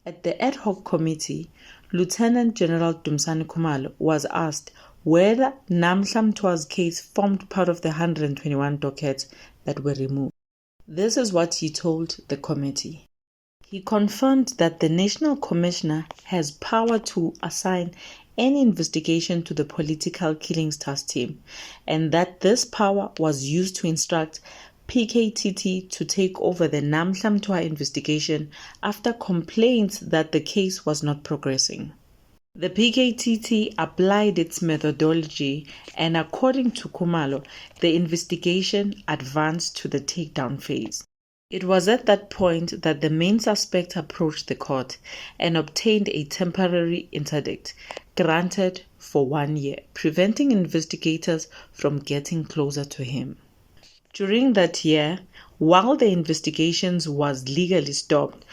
At the ad hoc committee, Lieutenant General Dumisani Khumalo was asked whether Namhla Mtwa's case formed part of the 121 dockets that were removed. This is what he told the committee. He confirmed that the National Commissioner has power to assign any investigation to the Political Killings Task Team, and that this power was used to instruct PKTT to take over the Namhla Mtwa investigation after complaints that the case was not progressing. The PKTT applied its methodology, and according to Khumalo, the investigation advanced to the takedown phase. It was at that point that the main suspect approached the court and obtained a temporary interdict granted for 1 year, preventing investigators from getting closer to him. During that year, while the investigations was legally stopped,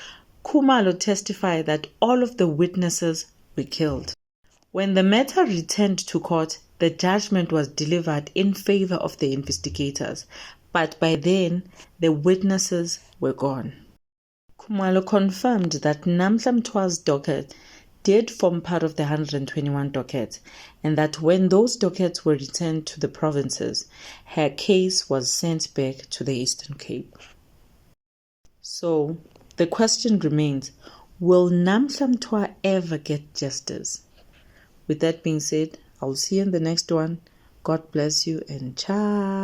Khumalo testified that all of the witnesses were killed. When the matter returned to court, the judgment was delivered in favor of the investigators, but by then, the witnesses were gone. Khumalo confirmed that Namhla Mtwa's docket did form part of the 121 dockets, and that when those dockets were returned to the provinces, her case was sent back to the Eastern Cape. So, the question remains, will Namhla Mtwa ever get justice? With that being said, I'll see you in the next one. God bless you and ciao.